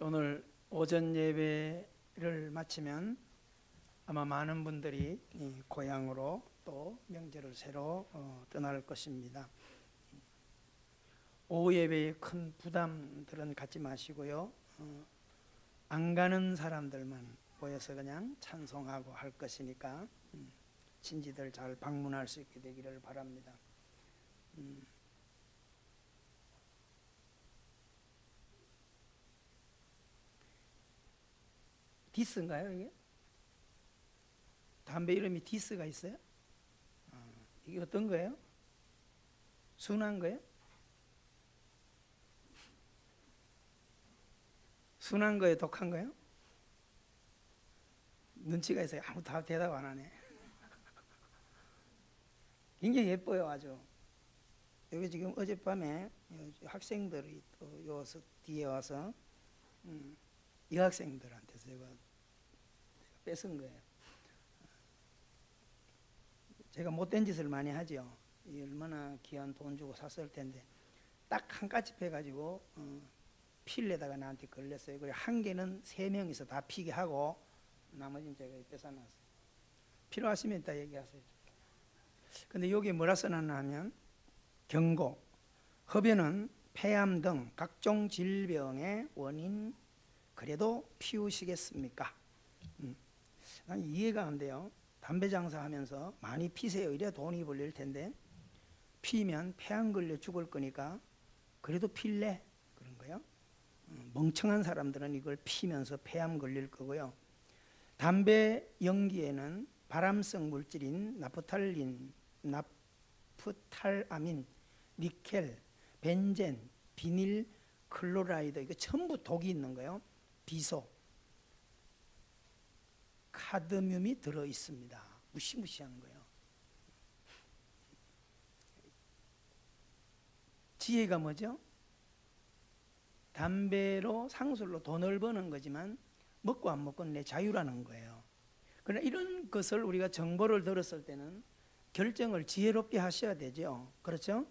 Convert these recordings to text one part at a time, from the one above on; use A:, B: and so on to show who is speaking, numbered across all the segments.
A: 오늘 오전 예배를 마치면 아마 많은 분들이 이 고향으로 또 명절을 새로 떠날 것입니다. 오후 예배에 큰 부담들은 갖지 마시고요. 안 가는 사람들만 모여서 그냥 찬송하고 할 것이니까 친지들 잘 방문할 수 있게 되기를 바랍니다. 디스인가요 이게? 담배 이름이 디스가 있어요? 이게 어떤 거예요? 순한 거예요? 순한 거예요? 독한 거예요? 눈치가 있어요. 아무도 다 대답 안 하네. 굉장히 예뻐요 아주. 여기 지금 어젯밤에 학생들이 또 여기서 뒤에 와서 여학생들한테서 제가 뺏은 거예요. 제가 못된 짓을 많이 하죠. 얼마나 귀한 돈 주고 샀을 텐데 딱 한 가지 해가지고 필에다가 나한테 걸렸어요. 그리고 한 개는 3명이서 다 피게 하고 나머지는 제가 뺏어놨어요. 필요하시면 이따 얘기하세요. 근데 여기 뭐라 써놨나 하면 경고, 흡연은 폐암 등 각종 질병의 원인, 그래도 피우시겠습니까? 난 이해가 안 돼요. 담배 장사하면서 많이 피세요. 이래야 돈이 벌릴 텐데 피면 폐암 걸려 죽을 거니까 그래도 필래? 그런 거요. 멍청한 사람들은 이걸 피면서 폐암 걸릴 거고요. 담배 연기에는 발암성 물질인 나프탈아민, 니켈, 벤젠, 비닐 클로라이드, 이거 전부 독이 있는 거예요. 비소, 카드뮴이 들어 있습니다. 무시무시한 거예요. 지혜가 뭐죠? 담배로 상술로 돈을 버는 거지만 먹고 안 먹고 내 자유라는 거예요. 그러나 이런 것을 우리가 정보를 들었을 때는 결정을 지혜롭게 하셔야 되죠. 그렇죠?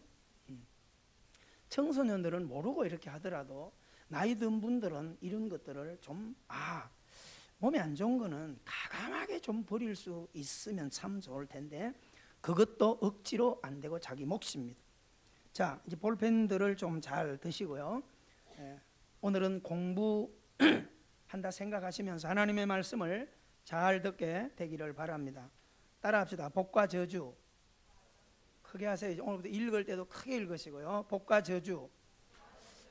A: 청소년들은 모르고 이렇게 하더라도 나이 든 분들은 이런 것들을 좀 몸에 안 좋은 거는 가감하게 좀 버릴 수 있으면 참 좋을 텐데 그것도 억지로 안 되고 자기 몫입니다. 자, 이제 볼펜들을 좀 잘 드시고요. 오늘은 공부한다 생각하시면서 하나님의 말씀을 잘 듣게 되기를 바랍니다. 따라합시다. 복과 저주. 크게 하세요. 오늘부터 읽을 때도 크게 읽으시고요. 복과 저주.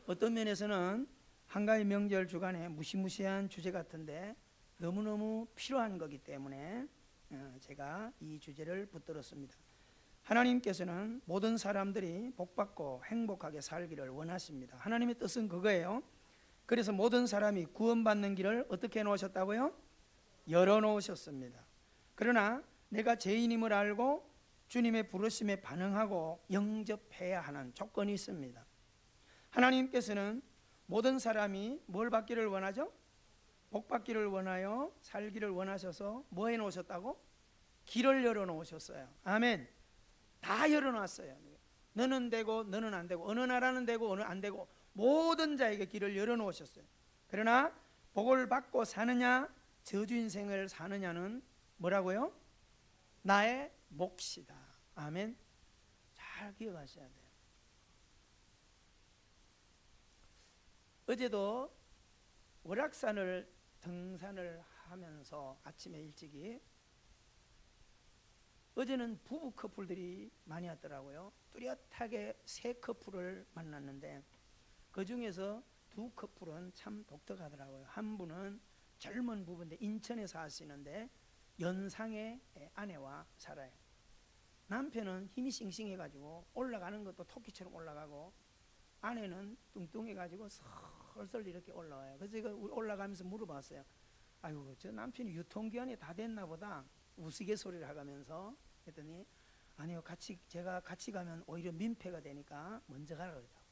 A: 어떤 면에서는 한가위 명절 주간에 무시무시한 주제 같은데 너무너무 필요한 거기 때문에 제가 이 주제를 붙들었습니다. 하나님께서는 모든 사람들이 복받고 행복하게 살기를 원하십니다. 하나님의 뜻은 그거예요. 그래서 모든 사람이 구원받는 길을 어떻게 해놓으셨다고요? 열어놓으셨습니다. 그러나 내가 죄인임을 알고 주님의 부르심에 반응하고 영접해야 하는 조건이 있습니다. 하나님께서는 모든 사람이 뭘 받기를 원하죠? 복 받기를 원하여 살기를 원하셔서 뭐 해놓으셨다고? 길을 열어놓으셨어요. 아멘. 다 열어놨어요. 너는 되고 너는 안 되고, 어느 나라는 되고 어느 안 되고, 모든 자에게 길을 열어놓으셨어요. 그러나 복을 받고 사느냐 저주 인생을 사느냐는 뭐라고요? 나의 몫이다. 아멘. 잘 기억하셔야 돼요. 어제도 월악산을 등산을 하면서 아침에 일찍이, 어제는 부부 커플들이 많이 왔더라고요. 뚜렷하게 3커플을 만났는데 그 중에서 2커플은 참 독특하더라고요. 한 분은 젊은 부부인데 인천에 사시는데 연상의 아내와 살아요. 남편은 힘이 싱싱해가지고 올라가는 것도 토끼처럼 올라가고 아내는 뚱뚱해가지고 설설 이렇게 올라와요. 그래서 제가 올라가면서 물어봤어요. 아유, 저 남편이 유통기한이 다 됐나 보다 우스갯소리를 하면서 했더니 아니요, 제가 같이 가면 오히려 민폐가 되니까 먼저 가라 그러더라고요.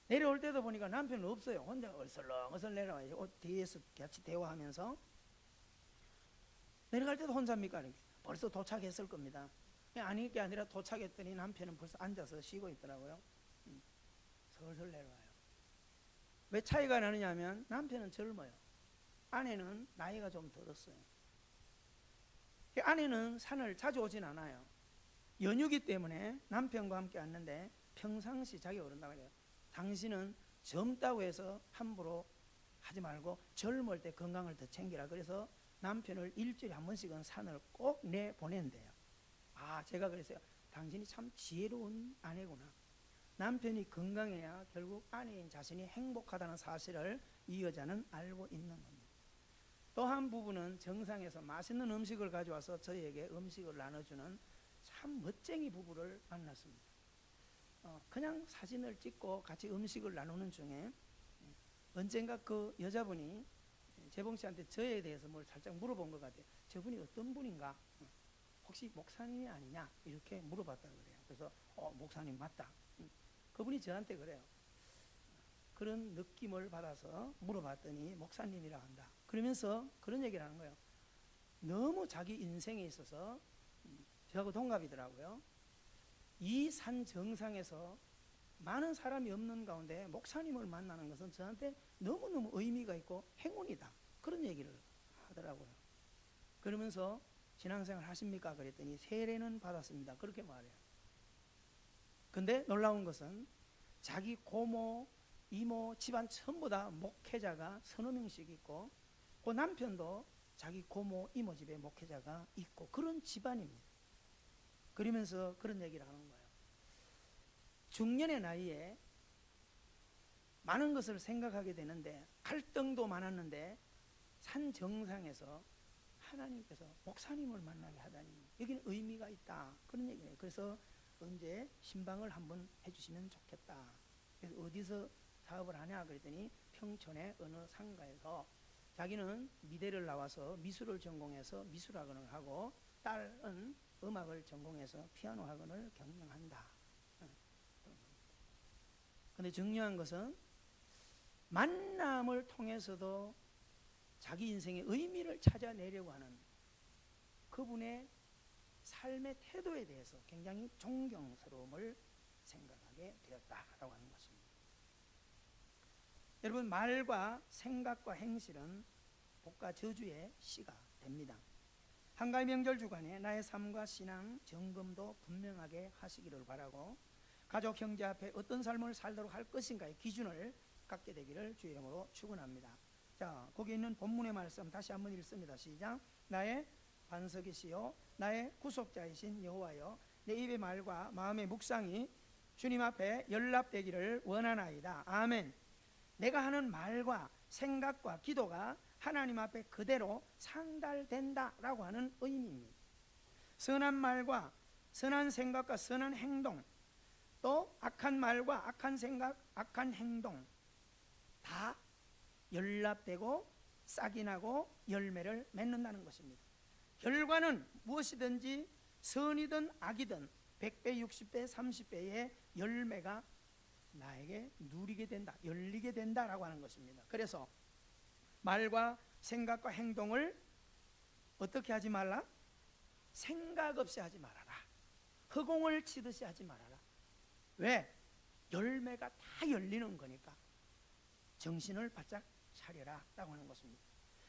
A: 내려올 때도 보니까 남편은 없어요. 혼자 얼설렁얼설 내려와요. 뒤에서 같이 대화하면서 내려갈 때도 혼자입니까? 벌써 도착했을 겁니다. 아닐 게 아니라 도착했더니 남편은 벌써 앉아서 쉬고 있더라고요. 설설 내려와요. 왜 차이가 나느냐 하면 남편은 젊어요. 아내는 나이가 좀 들었어요. 아내는 산을 자주 오진 않아요. 연휴기 때문에 남편과 함께 왔는데 평상시 자기가 그런단 말이에요. 당신은 젊다고 해서 함부로 하지 말고 젊을 때 건강을 더 챙기라. 그래서 남편을 일주일에 한 번씩은 산을 꼭 내보낸대요. 아, 제가 그랬어요. 당신이 참 지혜로운 아내구나. 남편이 건강해야 결국 아내인 자신이 행복하다는 사실을 이 여자는 알고 있는 겁니다. 또 한 부부는 정상에서 맛있는 음식을 가져와서 저희에게 음식을 나눠주는 참 멋쟁이 부부를 만났습니다. 그냥 사진을 찍고 같이 음식을 나누는 중에 언젠가 그 여자분이 재봉 씨한테 저에 대해서 뭘 살짝 물어본 것 같아요. 저분이 어떤 분인가? 혹시 목사님이 아니냐? 이렇게 물어봤다고 그래요. 그래서 목사님 맞다. 그분이 저한테 그래요. 그런 느낌을 받아서 물어봤더니 목사님이라 한다. 그러면서 그런 얘기를 하는 거예요. 너무 자기 인생에 있어서 저하고 동갑이더라고요. 이 산 정상에서 많은 사람이 없는 가운데 목사님을 만나는 것은 저한테 너무너무 의미가 있고 행운이다. 그런 얘기를 하더라고요. 그러면서 신앙생활 하십니까? 그랬더니 세례는 받았습니다. 그렇게 말해요. 근데 놀라운 것은 자기 고모, 이모, 집안 전부 다 목회자가 서너 명씩 있고 그 남편도 자기 고모, 이모 집에 목회자가 있고 그런 집안입니다. 그러면서 그런 얘기를 하는 거예요. 중년의 나이에 많은 것을 생각하게 되는데 갈등도 많았는데 산 정상에서 하나님께서 목사님을 만나게 하다니 여기는 의미가 있다. 그런 얘기예요. 그래서 언제 신방을 한번 해주시면 좋겠다. 그래서 어디서 사업을 하냐 그랬더니 평촌의 어느 상가에서 자기는 미대를 나와서 미술을 전공해서 미술학원을 하고 딸은 음악을 전공해서 피아노 학원을 경영한다. 그런데 중요한 것은 만남을 통해서도 자기 인생의 의미를 찾아내려고 하는 그분의 삶의 태도에 대해서 굉장히 존경스러움을 생각하게 되었다라고 하는 것입니다. 여러분, 말과 생각과 행실은 복과 저주의 씨가 됩니다. 한가위 명절 주간에 나의 삶과 신앙 점검도 분명하게 하시기를 바라고 가족 형제 앞에 어떤 삶을 살도록 할 것인가의 기준을 갖게 되기를 주의 이름으로 축원합니다. 자, 거기 있는 본문의 말씀 다시 한번 읽습니다. 시작. 나의 반석이시요 나의 구속자이신 여호와여, 내 입의 말과 마음의 묵상이 주님 앞에 연락되기를 원하나이다. 아멘. 내가 하는 말과 생각과 기도가 하나님 앞에 그대로 상달된다라고 하는 의미입니다. 선한 말과 선한 생각과 선한 행동, 또 악한 말과 악한 생각, 악한 행동 다 연락되고 싹이 나고 열매를 맺는다는 것입니다. 결과는 무엇이든지 선이든 악이든 100배, 60배, 30배의 열매가 나에게 누리게 된다, 열리게 된다라고 하는 것입니다. 그래서 말과 생각과 행동을 어떻게 하지 말라? 생각 없이 하지 말아라. 허공을 치듯이 하지 말아라. 왜? 열매가 다 열리는 거니까 정신을 바짝 차려라 라고 하는 것입니다.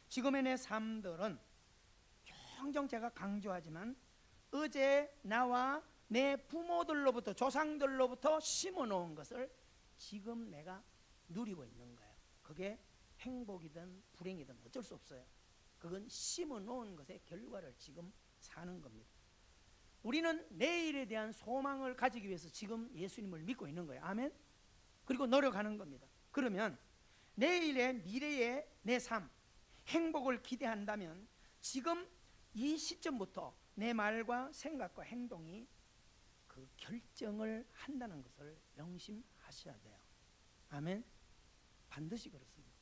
A: 지금의 내 삶들은 종종 제가 강조하지만 어제 나와 내 부모들로부터 조상들로부터 심어놓은 것을 지금 내가 누리고 있는 거예요. 그게 행복이든 불행이든 어쩔 수 없어요. 그건 심어놓은 것의 결과를 지금 사는 겁니다. 우리는 내일에 대한 소망을 가지기 위해서 지금 예수님을 믿고 있는 거예요. 아멘. 그리고 노력하는 겁니다. 그러면 내일의 미래의 내 삶, 행복을 기대한다면 지금 이 시점부터 내 말과 생각과 행동이 그 결정을 한다는 것을 명심하셔야 돼요. 아멘. 반드시 그렇습니다.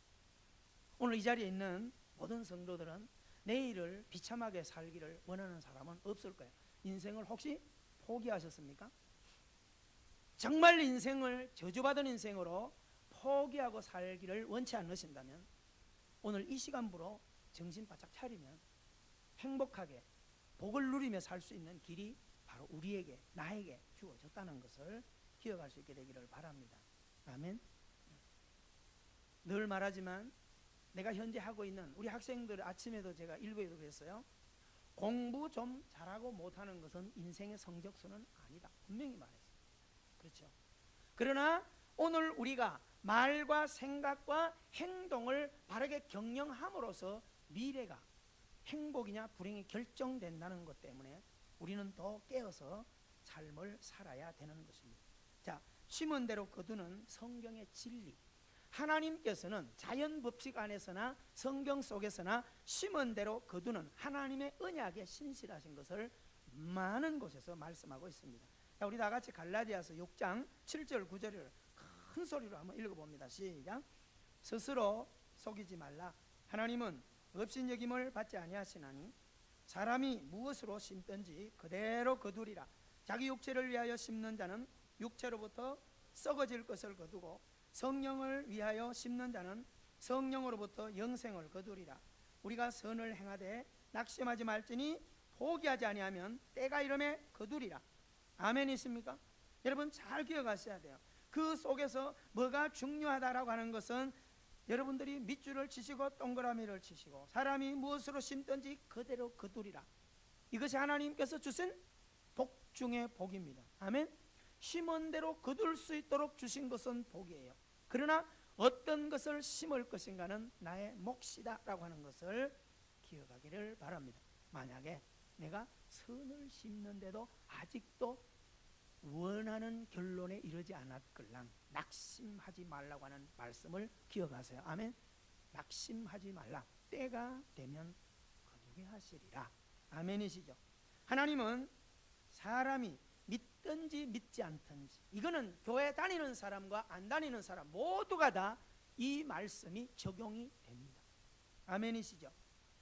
A: 오늘 이 자리에 있는 모든 성도들은 내일을 비참하게 살기를 원하는 사람은 없을 거예요. 인생을 혹시 포기하셨습니까? 정말 인생을 저주받은 인생으로 포기하고 살기를 원치 않으신다면 오늘 이 시간부로 정신 바짝 차리면 행복하게 복을 누리며 살 수 있는 길이 바로 우리에게, 나에게 주어졌다는 것을 기억할 수 있게 되기를 바랍니다. 아멘. 늘 말하지만 내가 현재 하고 있는 우리 학생들, 아침에도 제가 일부에도 그랬어요. 공부 좀 잘하고 못하는 것은 인생의 성적서는 아니다, 분명히 말했어요. 그렇죠? 그러나 오늘 우리가 말과 생각과 행동을 바르게 경영함으로써 미래가 행복이냐 불행이 결정된다는 것 때문에 우리는 더 깨어서 삶을 살아야 되는 것입니다. 자, 심은 대로 거두는 성경의 진리. 하나님께서는 자연 법칙 안에서나 성경 속에서나 심은 대로 거두는 하나님의 언약에 신실하신 것을 많은 곳에서 말씀하고 있습니다. 자, 우리 다 같이 갈라디아서 6장 7절 9절을 큰 소리로 한번 읽어봅니다. 시작. 스스로 속이지 말라. 하나님은 업신여김을 받지 아니하시나니 사람이 무엇으로 심든지 그대로 거두리라. 자기 육체를 위하여 심는 자는 육체로부터 썩어질 것을 거두고 성령을 위하여 심는 자는 성령으로부터 영생을 거두리라. 우리가 선을 행하되 낙심하지 말지니 포기하지 아니하면 때가 이름에 거두리라. 아멘이십니까? 여러분 잘 기억하셔야 돼요. 그 속에서 뭐가 중요하다라고 하는 것은 여러분들이 밑줄을 치시고 동그라미를 치시고 사람이 무엇으로 심든지 그대로 거두리라. 이것이 하나님께서 주신 복 중의 복입니다. 아멘. 심은 대로 거둘 수 있도록 주신 것은 복이에요. 그러나 어떤 것을 심을 것인가는 나의 몫이다 라고 하는 것을 기억하기를 바랍니다. 만약에 내가 선을 심는데도 아직도 원하는 결론에 이르지 않았걸랑 낙심하지 말라고 하는 말씀을 기억하세요. 아멘. 낙심하지 말라. 때가 되면 거두게 하시리라. 아멘이시죠? 하나님은 사람이 믿든지 믿지 않든지, 이거는 교회 다니는 사람과 안 다니는 사람 모두가 다 이 말씀이 적용이 됩니다. 아멘이시죠?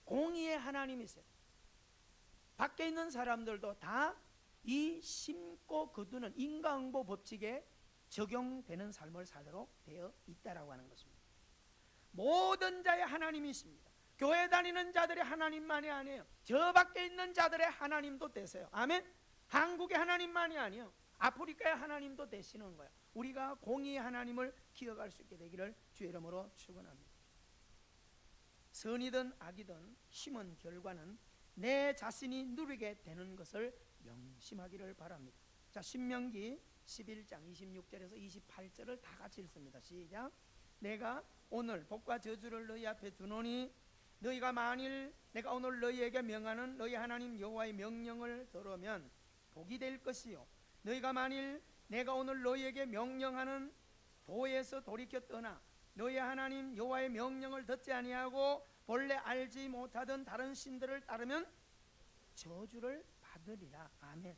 A: 공의의 하나님이세요. 밖에 있는 사람들도 다 이 심고 거두는 인과응보 법칙에 적용되는 삶을 살도록 되어 있다라고 하는 것입니다. 모든 자의 하나님이십니다. 교회 다니는 자들의 하나님만이 아니에요. 저 밖에 있는 자들의 하나님도 되세요. 아멘. 한국의 하나님만이 아니에요. 아프리카의 하나님도 되시는 거예요. 우리가 공의의 하나님을 기억할 수 있게 되기를 주의 이름으로 축원합니다. 선이든 악이든 심은 결과는 내 자신이 누리게 되는 것을 명심하기를 바랍니다. 자, 신명기 11장 26절에서 28절을 다 같이 읽습니다. 시작. 내가 오늘 복과 저주를 너희 앞에 두노니 너희가 만일 내가 오늘 너희에게 명하는 너희 하나님 여호와의 명령을 들으면 복이 될 것이요, 너희가 만일 내가 오늘 너희에게 명령하는 도에서 돌이켜 떠나 너희 하나님 여호와의 명령을 듣지 아니하고 본래 알지 못하던 다른 신들을 따르면 저주를 받으리라. 아멘.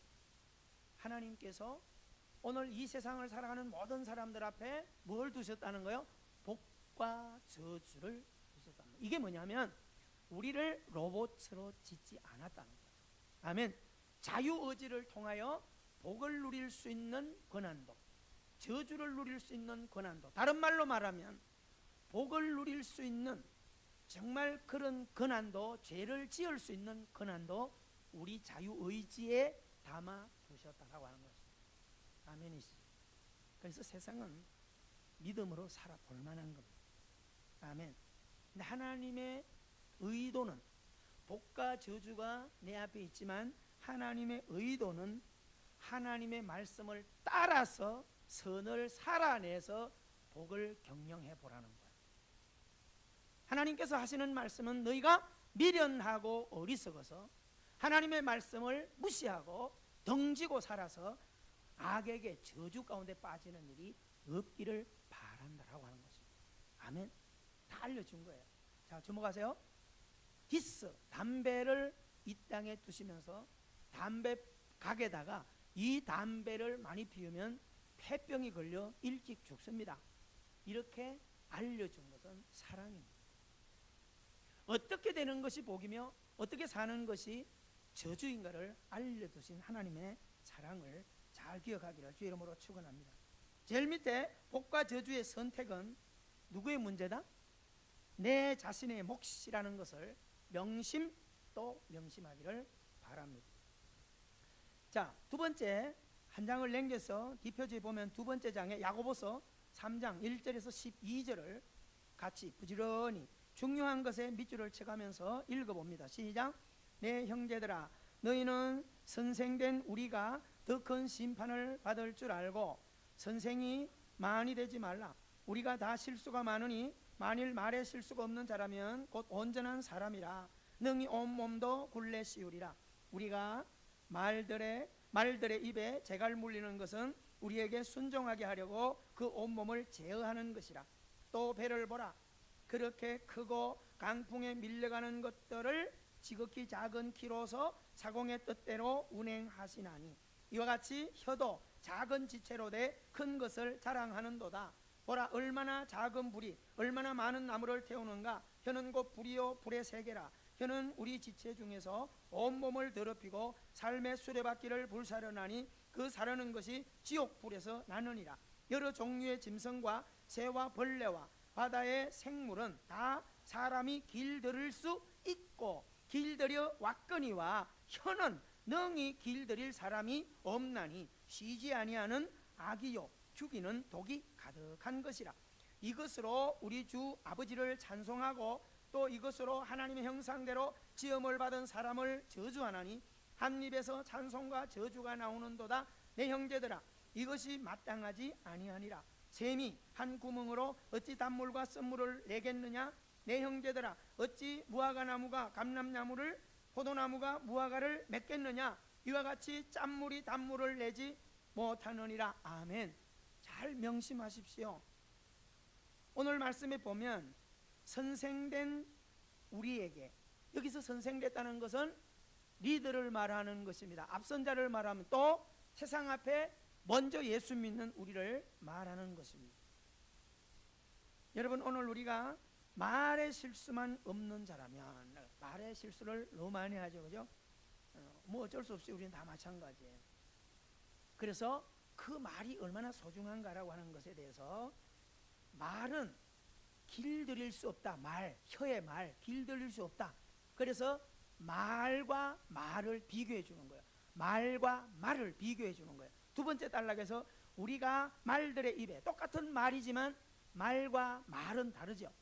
A: 하나님께서 오늘 이 세상을 살아가는 모든 사람들 앞에 뭘 두셨다는 거예요? 복과 저주를 두셨다는 거예요. 이게 뭐냐면 우리를 로봇으로 짓지 않았다는 거예요. 아멘. 자유의지를 통하여 복을 누릴 수 있는 권한도, 저주를 누릴 수 있는 권한도, 다른 말로 말하면 복을 누릴 수 있는 정말 그런 권한도, 죄를 지을 수 있는 권한도 우리 자유의지에 담아 두셨다라고 하는 것입니다. 아멘이시죠? 그래서 세상은 믿음으로 살아볼 만한 겁니다. 아멘. 근데 하나님의 의도는, 복과 저주가 내 앞에 있지만 하나님의 의도는 하나님의 말씀을 따라서 선을 살아내서 복을 경영해 보라는 거예요. 하나님께서 하시는 말씀은 너희가 미련하고 어리석어서 하나님의 말씀을 무시하고 덩지고 살아서 악에게 저주 가운데 빠지는 일이 없기를 바란다라고 하는 것입니다. 아멘. 다 알려준 거예요. 자, 주목하세요. 디스, 담배를 이 땅에 두시면서 담배 가게다가 이 담배를 많이 피우면 폐병이 걸려 일찍 죽습니다. 이렇게 알려준 것은 사랑입니다. 어떻게 되는 것이 복이며 어떻게 사는 것이 저주인가를 알려두신 하나님의 사랑을 잘 기억하기를 주의 이름으로 축원합니다. 제일 밑에 복과 저주의 선택은 누구의 문제다? 내 자신의 몫이라는 것을 또 명심하기를 바랍니다. 자, 두 번째 한 장을 넘겨서 뒷표지에 보면 두 번째 장에 야고보서 3장 1절에서 12절을 같이 부지런히 중요한 것에 밑줄을 쳐가면서 읽어봅니다. 시작. 내 형제들아, 너희는 선생된 우리가 더 큰 심판을 받을 줄 알고 선생이 많이 되지 말라. 우리가 다 실수가 많으니 만일 말에 실수가 없는 자라면 곧 온전한 사람이라 능히 온몸도 굴레 씌우리라. 우리가 말들의 입에 재갈 물리는 것은 우리에게 순종하게 하려고 그 온몸을 제어하는 것이라. 또 배를 보라. 그렇게 크고 강풍에 밀려가는 것들을 지극히 작은 키로서 사공의 뜻대로 운행하시나니 이와 같이 혀도 작은 지체로 돼 큰 것을 자랑하는도다. 보라, 얼마나 작은 불이 얼마나 많은 나무를 태우는가. 혀는 곧 불이요 불의 세계라. 혀는 우리 지체 중에서 온몸을 더럽히고 삶의 수레바퀴를 불사르나니 그 사르는 것이 지옥불에서 나느니라. 여러 종류의 짐승과 새와 벌레와 바다의 생물은 다 사람이 길들일 수 있고 길들여 왔거니와 혀는 능히 길들일 사람이 없나니 쉬지 아니하는 악이요 죽이는 독이 가득한 것이라. 이것으로 우리 주 아버지를 찬송하고 또 이것으로 하나님의 형상대로 지음을 받은 사람을 저주하나니 한 입에서 찬송과 저주가 나오는도다. 내 형제들아, 이것이 마땅하지 아니하니라. 샘이 한 구멍으로 어찌 단물과 썬물을 내겠느냐. 내 형제들아, 어찌 무화과나무가 감람나무를 포도나무가 무화과를 맺겠느냐. 이와 같이 짠물이 단물을 내지 못하느니라. 아멘. 잘 명심하십시오. 오늘 말씀에 보면 선생된 우리에게, 여기서 선생됐다는 것은 리더를 말하는 것입니다. 앞선 자를 말하면 또 세상 앞에 먼저 예수 믿는 우리를 말하는 것입니다. 여러분, 오늘 우리가 말의 실수만 없는 자라면, 말의 실수를 너무 많이 하죠, 그죠? 뭐 어쩔 수 없이 우리는 다 마찬가지예요. 그래서 그 말이 얼마나 소중한가라고 하는 것에 대해서, 말은 길들일 수 없다. 혀의 말 길들일 수 없다. 그래서 말과 말을 비교해 주는 거예요. 말과 말을 비교해 주는 거예요. 두 번째 단락에서 우리가 말들의 입에, 똑같은 말이지만 말과 말은 다르죠.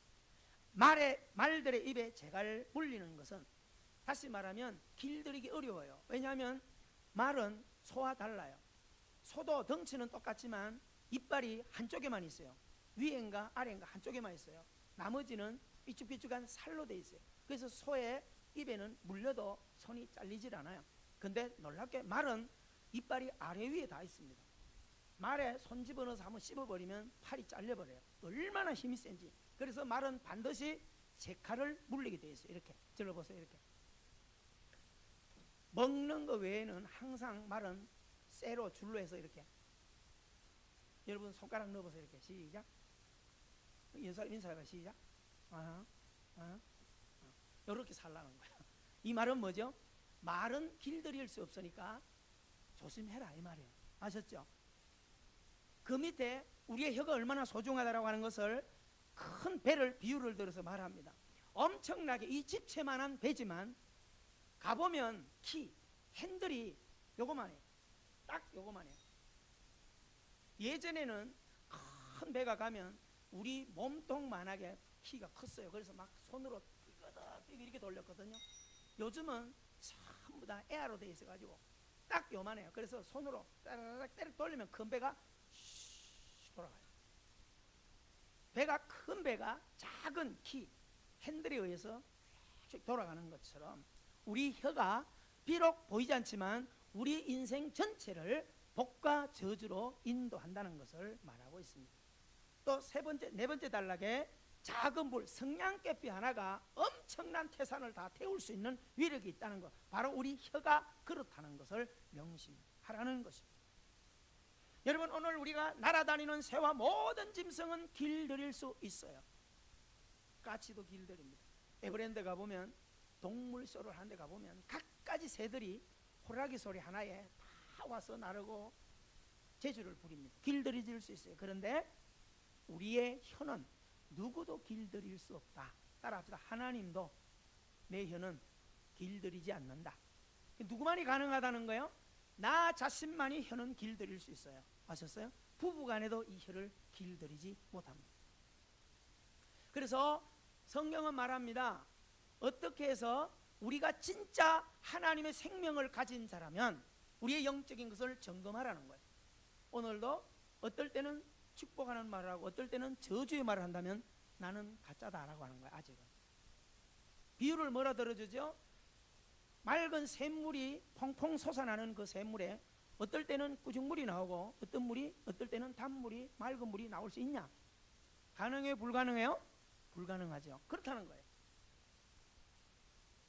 A: 말들의 입에 재갈 물리는 것은, 다시 말하면 길들이기 어려워요. 왜냐하면 말은 소와 달라요. 소도 덩치는 똑같지만 이빨이 한쪽에만 있어요. 위엔가 아래인가 한쪽에만 있어요. 나머지는 삐쭉삐쭉한 살로 돼 있어요. 그래서 소의 입에는 물려도 손이 잘리질 않아요. 근데 놀랍게 말은 이빨이 아래 위에 다 있습니다. 말에 손 집어넣어서 한번 씹어버리면 팔이 잘려버려요. 얼마나 힘이 센지. 그래서 말은 반드시 제 칼을 물리게 돼 있어요. 이렇게 들어보세요. 이렇게 먹는 거 외에는 항상 말은 쇠로 줄로 해서 이렇게, 여러분 손가락 넣어보세요. 이렇게 시작. 인사해봐. 시작. 이렇게 살라는 거예요. 이 말은 뭐죠? 말은 길들일 수 없으니까 조심해라 이 말이에요. 아셨죠? 그 밑에 우리의 혀가 얼마나 소중하다라고 하는 것을 큰 배를 비유를 들어서 말합니다. 엄청나게 이 집채만한 배지만 가보면 핸들이 요거만 해요. 딱 요거만 해요. 예전에는 큰 배가 가면 우리 몸통만하게 키가 컸어요. 그래서 막 손으로 삐그덕 이렇게 돌렸거든요. 요즘은 전부 다 에어로 돼 있어가지고 딱 요만해요. 그래서 손으로 따라락 때려 돌리면 큰 배가 돌아가요. 큰 배가 작은 핸들에 의해서 돌아가는 것처럼 우리 혀가 비록 보이지 않지만 우리 인생 전체를 복과 저주로 인도한다는 것을 말하고 있습니다. 또 네 번째 단락에 작은 불, 성냥개비 하나가 엄청난 태산을 다 태울 수 있는 위력이 있다는 것, 바로 우리 혀가 그렇다는 것을 명심하라는 것입니다. 여러분, 오늘 우리가 날아다니는 새와 모든 짐승은 길들일 수 있어요. 까치도 길들입니다. 에버랜드 가보면, 동물쇼를 하는 데 가보면 갖가지 새들이 호랑이 소리 하나에 다 와서 나르고 재주를 부립니다. 길들일 수 있어요. 그런데 우리의 혀는 누구도 길들일 수 없다. 따라합시다. 하나님도 내 혀는 길들이지 않는다. 누구만이 가능하다는 거예요? 나 자신만이 혀는 길들일 수 있어요. 아셨어요? 부부간에도 이 혀를 길들이지 못합니다. 그래서 성경은 말합니다. 어떻게 해서 우리가 진짜 하나님의 생명을 가진 자라면 우리의 영적인 것을 점검하라는 거예요. 오늘도 어떨 때는 축복하는 말을 하고 어떨 때는 저주의 말을 한다면 나는 가짜다라고 하는 거예요. 아직은. 비유를 뭐라 들어주죠? 맑은 샘물이 퐁퐁 솟아나는 그 샘물에 어떨 때는 꾸중물이 나오고 어떨 때는 단물이 맑은 물이 나올 수 있냐? 가능해요? 불가능해요? 불가능하죠. 그렇다는 거예요.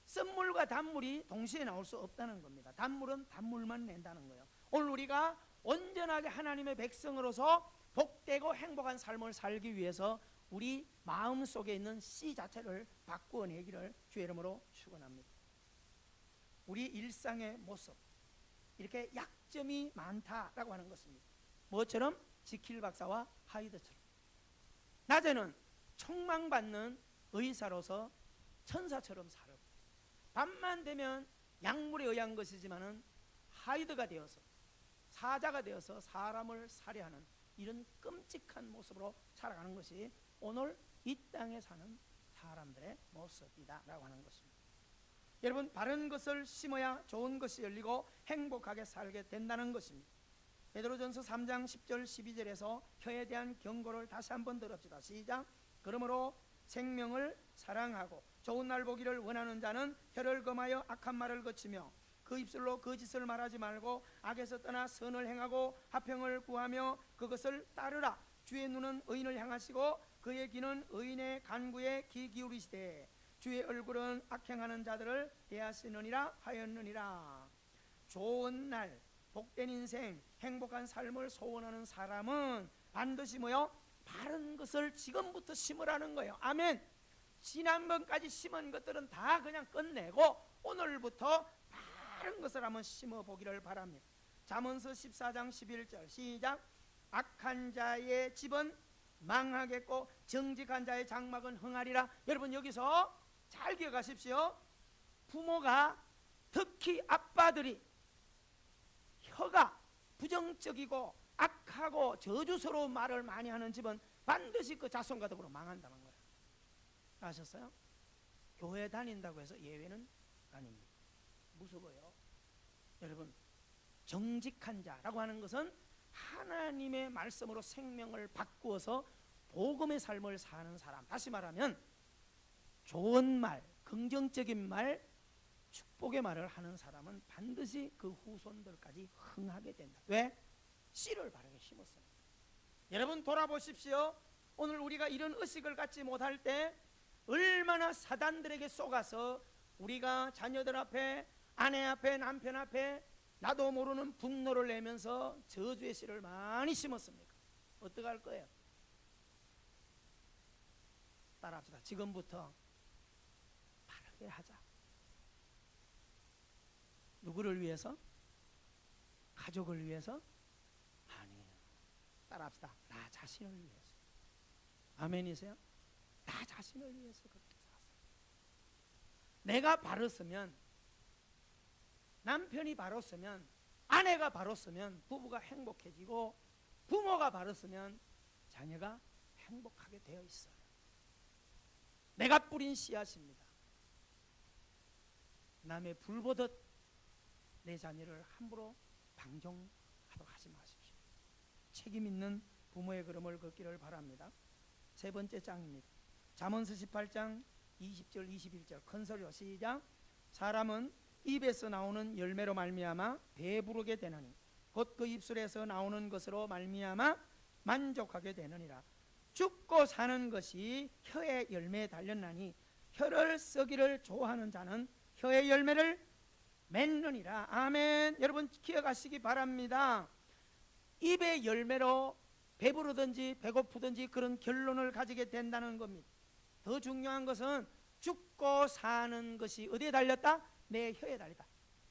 A: 쓴물과 단물이 동시에 나올 수 없다는 겁니다. 단물은 단물만 낸다는 거예요. 오늘 우리가 온전하게 하나님의 백성으로서 복되고 행복한 삶을 살기 위해서 우리 마음속에 있는 씨 자체를 바꾸어내기를 주의 이름으로 축원합니다. 우리 일상의 모습, 이렇게 약점이 많다라고 하는 것입니다. 뭐처럼? 지킬 박사와 하이드처럼. 낮에는 촉망받는 의사로서 천사처럼 살고, 밤만 되면 약물에 의한 것이지만은 하이드가 되어서, 사자가 되어서 사람을 살해하는 이런 끔찍한 모습으로 살아가는 것이 오늘 이 땅에 사는 사람들의 모습이다라고 하는 것입니다. 여러분, 바른 것을 심어야 좋은 것이 열리고 행복하게 살게 된다는 것입니다. 베드로전서 3장 10절 12절에서 혀에 대한 경고를 다시 한번 들읍시다. 시작. 그러므로 생명을 사랑하고 좋은 날 보기를 원하는 자는 혀를 금하여 악한 말을 거치며 그 입술로 거짓을 말하지 말고 악에서 떠나 선을 행하고 화평을 구하며 그것을 따르라. 주의 눈은 의인을 향하시고 그의 귀는 의인의 간구에 귀 기울이시되 주의 얼굴은 악행하는 자들을 대하시느니라 하였느니라. 좋은 날, 복된 인생, 행복한 삶을 소원하는 사람은 반드시 뭐요? 바른 것을 지금부터 심으라는 거예요. 아멘. 지난번까지 심은 것들은 다 그냥 끝내고 오늘부터 바른 것을 한번 심어보기를 바랍니다. 잠언서 14장 11절 시작. 악한 자의 집은 망하겠고 정직한 자의 장막은 흥하리라. 여러분, 여기서 잘 기억하십시오. 부모가, 특히 아빠들이 혀가 부정적이고 악하고 저주스러운 말을 많이 하는 집은 반드시 그 자손과 더불어 망한다는 거예요. 아셨어요? 교회 다닌다고 해서 예외는 아닙니다. 무서워요. 여러분, 정직한 자라고 하는 것은 하나님의 말씀으로 생명을 바꾸어서 복음의 삶을 사는 사람, 다시 말하면 좋은 말, 긍정적인 말, 축복의 말을 하는 사람은 반드시 그 후손들까지 흥하게 된다. 왜? 씨를 바르게 심었습니다. 여러분, 돌아보십시오. 오늘 우리가 이런 의식을 갖지 못할 때 얼마나 사단들에게 속아서 우리가 자녀들 앞에, 아내 앞에, 남편 앞에 나도 모르는 분노를 내면서 저주의 씨를 많이 심었습니까? 어떡할 거예요? 따라합시다. 지금부터 바르게 하자. 누구를 위해서? 가족을 위해서? 아니에요. 따라합시다. 나 자신을 위해서. 아멘이세요? 나 자신을 위해서 그렇게 살았어요. 내가 바르면, 남편이 바르면, 아내가 바르면 부부가 행복해지고, 부모가 바르면 자녀가 행복하게 되어 있어요. 내가 뿌린 씨앗입니다. 남의 불 보듯 내 자녀를 함부로 방종하도록 하지 마십시오. 책임 있는 부모의 걸음을 걷기를 바랍니다. 세 번째 장입니다. 잠언서 18장 20절 21절 큰 소리로 시작. 사람은 입에서 나오는 열매로 말미암아 배부르게 되느니 곧 그 입술에서 나오는 것으로 말미암아 만족하게 되느니라. 죽고 사는 것이 혀의 열매에 달렸나니 혀를 쓰기를 좋아하는 자는 혀의 열매를 맺느니라. 아멘. 여러분, 기억하시기 바랍니다. 입의 열매로 배부르든지 배고프든지 그런 결론을 가지게 된다는 겁니다. 더 중요한 것은 죽고 사는 것이 어디에 달렸다? 내 혀에 달렸다.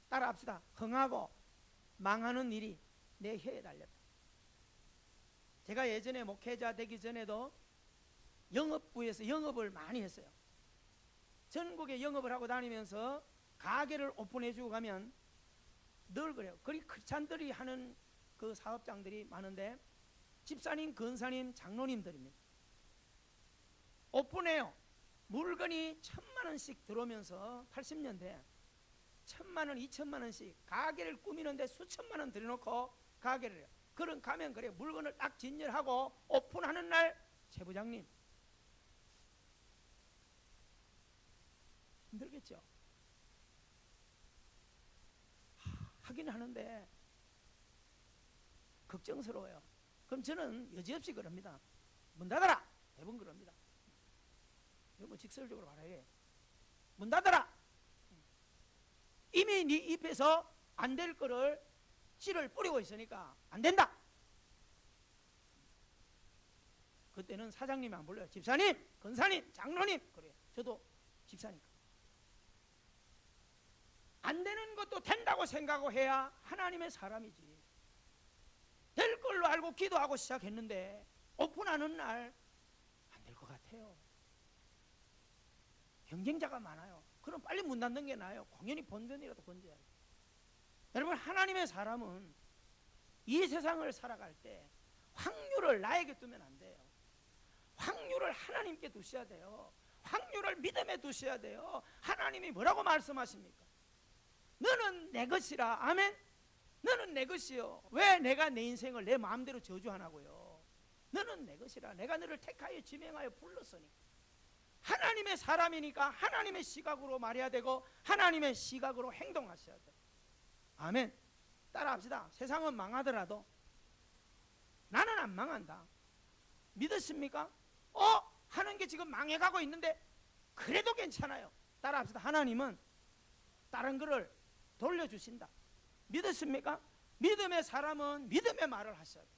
A: 따라합시다. 흥하고 망하는 일이 내 혀에 달렸다. 제가 예전에 목회자 되기 전에도 영업부에서 영업을 많이 했어요. 전국에 영업을 하고 다니면서 가게를 오픈해주고 가면 늘 그래요. 그리 크리스찬들이 하는 그 사업장들이 많은데 집사님, 권사님, 장로님들입니다. 오픈해요. 물건이 1,000만 원씩 들어오면서 80년대 1,000만 원, 2,000만 원씩 가게를 꾸미는데 수천만 원 들여놓고 가게를 해요. 그런 가면 그래 물건을 딱 진열하고 오픈하는 날 최 부장님 힘들겠죠. 하긴 하는데 걱정스러워요. 그럼 저는 여지없이 그럽니다. 문 닫아라. 대부분 그럽니다. 이거 뭐 직설적으로 말해. 문 닫아라. 이미 네 입에서 안 될 거를 씨를 뿌리고 있으니까 안 된다. 그때는 사장님이 안 불러요. 집사님, 권사님, 장로님. 그래요. 저도 집사니까. 안 되는 것도 된다고 생각하고 해야 하나님의 사람이지. 될 걸로 알고 기도하고 시작했는데 오픈하는 날 안 될 것 같아요. 경쟁자가 많아요. 그럼 빨리 문 닫는 게 나아요. 공연히 본전이라도 건져야죠. 여러분, 하나님의 사람은 이 세상을 살아갈 때 확률을 나에게 두면 안 돼요. 확률을 하나님께 두셔야 돼요. 확률을 믿음에 두셔야 돼요. 하나님이 뭐라고 말씀하십니까? 너는 내 것이라. 아멘. 너는 내 것이요. 왜 내가 내 인생을 내 마음대로 저주하나고요? 너는 내 것이라. 내가 너를 택하여 지명하여 불렀으니. 하나님의 사람이니까 하나님의 시각으로 말해야 되고 하나님의 시각으로 행동하셔야 돼요. 아멘. 따라합시다. 세상은 망하더라도 나는 안 망한다. 믿으십니까? 하는 게 지금 망해가고 있는데 그래도 괜찮아요. 따라합시다. 하나님은 다른 거를 돌려주신다. 믿으십니까? 믿음의 사람은 믿음의 말을 하셔야 돼요.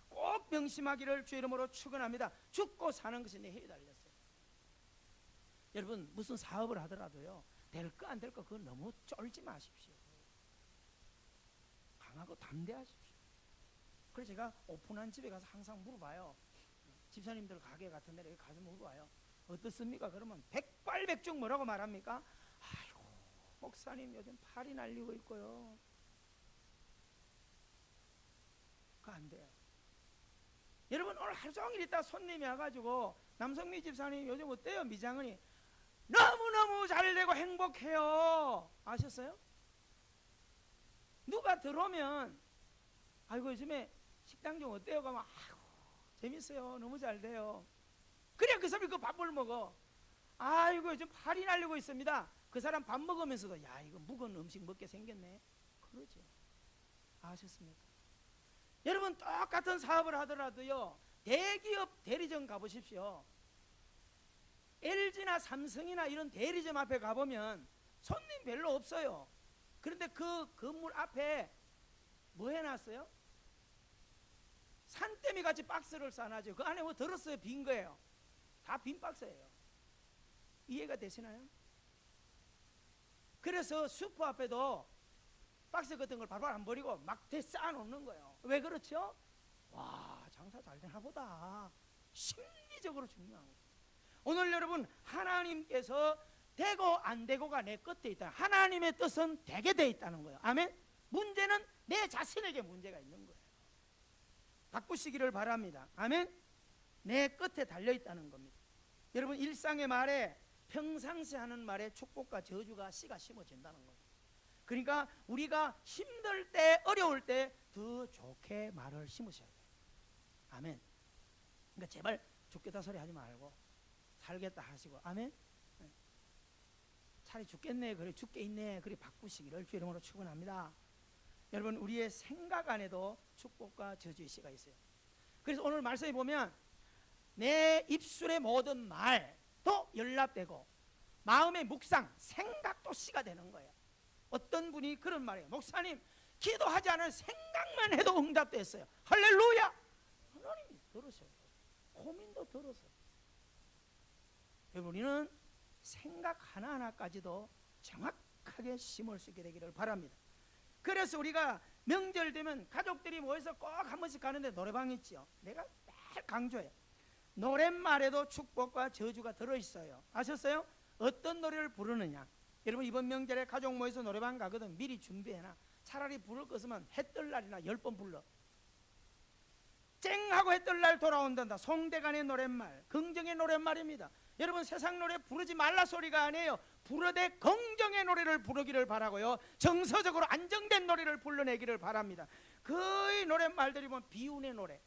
A: 꼭 명심하기를 주 이름으로 축원합니다. 죽고 사는 것이 내 해에 달렸어요. 여러분, 무슨 사업을 하더라도요, 될 거 안 될 거 그거 너무 쫄지 마십시오. 강하고 담대하십시오. 그래서 제가 오픈한 집에 가서 항상 물어봐요. 집사님들 가게 같은 데를 가서 물어봐요. 어떻습니까? 그러면 백발백중 뭐라고 말합니까? 아이고, 목사님 요즘 팔이 날리고 있고요. 그거 안 돼요. 여러분, 오늘 하루 종일 있다 손님이 와가지고 남성미 집사님 요즘 어때요? 미장은이 너무너무 잘되고 행복해요. 아셨어요? 누가 들어오면 아이고 요즘에 식당 좀 어때요? 가면 아이고 재밌어요. 너무 잘돼요. 그래 그 사람이 그 밥을 먹어. 아이고 요즘 팔이 날리고 있습니다. 그 사람 밥 먹으면서도 야 이거 묵은 음식 먹게 생겼네. 그러죠. 아셨습니까? 여러분, 똑같은 사업을 하더라도요, 대기업 대리점 가보십시오. LG나 삼성이나 이런 대리점 앞에 가보면 손님 별로 없어요. 그런데 그 건물 앞에 뭐 해놨어요? 산더미 같이 박스를 쌓아놔죠. 그 안에 뭐 들었어요? 빈 거예요. 다 빈 박스예요. 이해가 되시나요? 그래서 슈퍼 앞에도 박스 같은 걸 바로 안 버리고 막 쌓아놓는 거예요. 왜 그렇죠? 와, 장사 잘 되나 보다. 심리적으로 중요한 거예요. 오늘 여러분, 하나님께서 되고 안 되고가 내 끝에 있다. 하나님의 뜻은 되게 돼 있다는 거예요. 아멘. 문제는 내 자신에게 문제가 있는 거예요. 바꾸시기를 바랍니다. 아멘. 내 끝에 달려 있다는 겁니다. 여러분, 일상의 말에 평상시 하는 말에 축복과 저주가 씨가 심어진다는 거예요. 그러니까 우리가 힘들 때, 어려울 때 더 좋게 말을 심으셔야 돼요. 아멘. 그러니까 제발 죽겠다 소리 하지 말고 살겠다 하시고, 아멘. 차라리 죽겠네, 그래 죽게 있네, 그래 바꾸시기를 주 이름으로 축원합니다. 여러분, 우리의 생각 안에도 축복과 저주의 씨가 있어요. 그래서 오늘 말씀에 보면 내 입술의 모든 말도 연락되고 마음의 묵상, 생각도 씨가 되는 거예요. 어떤 분이 그런 말이에요. 목사님, 기도하지 않은 생각만 해도 응답됐어요. 할렐루야. 하나님이 들으셔요. 고민도 들으세요. 여러분, 우리는 생각 하나하나까지도 정확하게 심을 수 있게 되기를 바랍니다. 그래서 우리가 명절 되면 가족들이 모여서 꼭 한 번씩 가는데 노래방 있죠. 내가 매일 강조해요. 노랫말에도 축복과 저주가 들어있어요. 아셨어요? 어떤 노래를 부르느냐. 여러분, 이번 명절에 가족 모여서 노래방 가거든 미리 준비해놔. 차라리 부를 것이면 해 뜰 날이나 10번 불러. 쨍하고 했던 날 돌아온단다. 송대간의 노랫말, 긍정의 노랫말입니다. 여러분, 세상 노래 부르지 말라 소리가 아니에요. 부르되 긍정의 노래를 부르기를 바라고요, 정서적으로 안정된 노래를 불러내기를 바랍니다. 그 노랫말들이 보면 비운의 노래,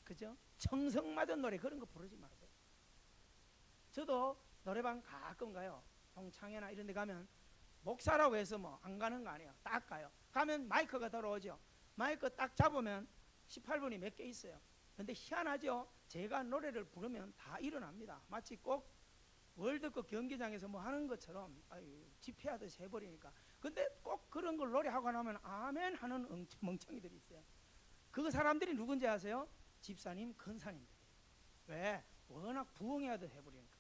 A: 그죠? 정성맞은 노래, 그런 거 부르지 마세요. 저도 노래방 가끔 가요. 동창회나 이런 데 가면 목사라고 해서 뭐 안 가는 거 아니에요. 딱 가요. 가면 마이크가 들어오죠. 마이크 딱 잡으면 18분이 몇 개 있어요. 근데 희한하죠? 제가 노래를 부르면 다 일어납니다. 마치 꼭 월드컵 경기장에서 뭐 하는 것처럼 집회하듯이 해버리니까. 근데 꼭 그런 걸 노래하고 나면 아멘 하는 멍청이들이 있어요. 그 사람들이 누군지 아세요? 집사님, 권사님들. 왜? 워낙 부엉이하듯 해버리니까.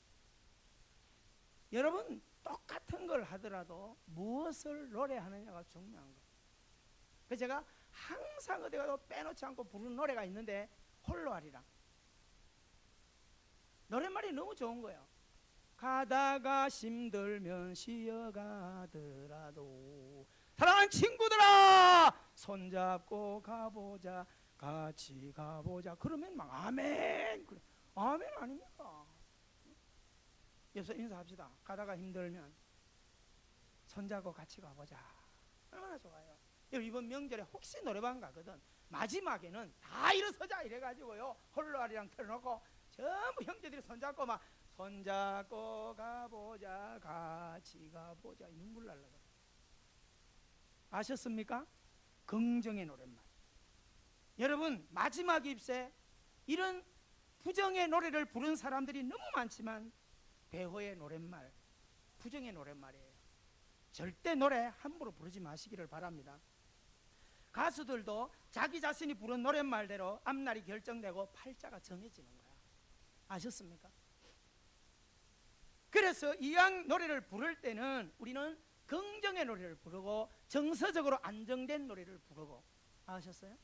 A: 여러분, 똑같은 걸 하더라도 무엇을 노래하느냐가 중요한 거예요. 그래서 제가 항상 어디 가도 빼놓지 않고 부르는 노래가 있는데, 홀로하리라. 노랫말이 너무 좋은 거예요. 가다가 힘들면 쉬어가더라도 사랑하는 친구들아, 손잡고 가보자, 같이 가보자. 그러면 막 아멘. 아멘 아닙니까? 여기서 인사합시다. 가다가 힘들면 손잡고 같이 가보자. 얼마나 좋아요. 이번 명절에 혹시 노래방 가거든, 마지막에는 다 일어서자 이래가지고요, 홀로아리랑 틀어놓고 전부 형제들이 손잡고 막 손잡고 가보자, 같이 가보자. 눈물 날라가. 아셨습니까? 긍정의 노랫말. 여러분, 마지막 입새 이런 부정의 노래를 부른 사람들이 너무 많지만 배호의 노랫말, 부정의 노랫말이에요. 절대 노래 함부로 부르지 마시기를 바랍니다. 가수들도 자기 자신이 부른 노랫말대로 앞날이 결정되고 팔자가 정해지는 거야. 아셨습니까? 그래서 이왕 노래를 부를 때는 우리는 긍정의 노래를 부르고 정서적으로 안정된 노래를 부르고. 아셨어요?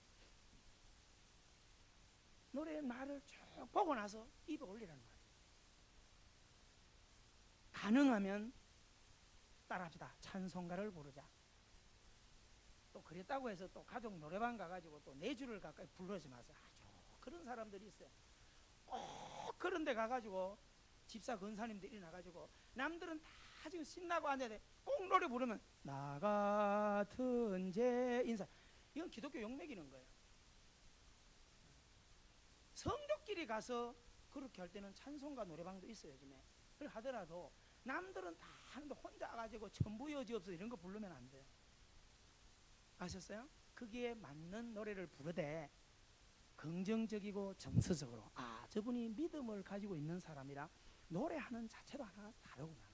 A: 노래의 말을 쭉 보고 나서 입에 올리라는 거예요. 가능하면 따라합시다. 찬송가를 부르자. 또 그랬다고 해서 또 가족 노래방 가가지고 또 4주를 가까이 부르지 마세요. 아주 그런 사람들이 있어요. 꼭 그런 데 가가지고 집사 권사님들이 나가지고 남들은 다 지금 신나고 앉아야 꼭 노래 부르면 나 같은 제 인사. 이건 기독교 욕먹이는 거예요. 성도끼리 가서 그렇게 할 때는 찬송가 노래방도 있어요. 요즘에. 그걸 하더라도 남들은 다 하는데 혼자 가지고 천부여지 없어 이런 거 부르면 안 돼요. 아셨어요? 거기에 맞는 노래를 부르되 긍정적이고 정서적으로, 저분이 믿음을 가지고 있는 사람이라 노래하는 자체도 하나 다르구나,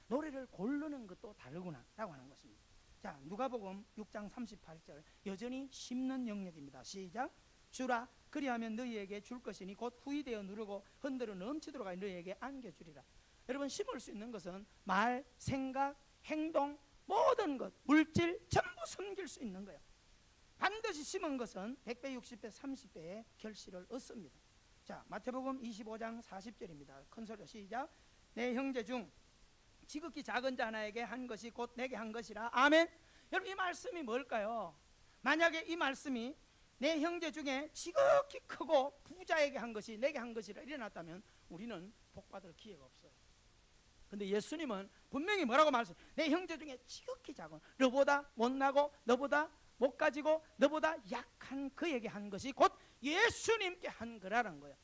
A: 노래를 고르는 것도 다르구나 라고 하는 것입니다. 자, 누가복음 6장 38절 여전히 심는 영역입니다. 시작. 주라, 그리하면 너희에게 줄 것이니 곧 후이되어 누르고 흔들어 넘치도록 너희에게 안겨주리라. 여러분, 심을 수 있는 것은 말, 생각, 행동, 모든 것, 물질 전부 섬길 수 있는 거예요. 반드시 심은 것은 100배, 60배, 30배의 결실을 얻습니다. 자, 마태복음 25장 40절입니다. 큰 소리로 시작. 내 형제 중 지극히 작은 자 하나에게 한 것이 곧 내게 한 것이라. 아멘. 여러분, 이 말씀이 뭘까요? 만약에 이 말씀이 내 형제 중에 지극히 크고 부자에게 한 것이 내게 한 것이라 일어났다면 우리는 복받을 기회가 없어요. 근데 예수님은 분명히 뭐라고 말씀해요? 내 형제 중에 지극히 작은, 너보다 못나고 너보다 못 가지고 너보다 약한 그에게 한 것이 곧 예수님께 한 거라는 거예요.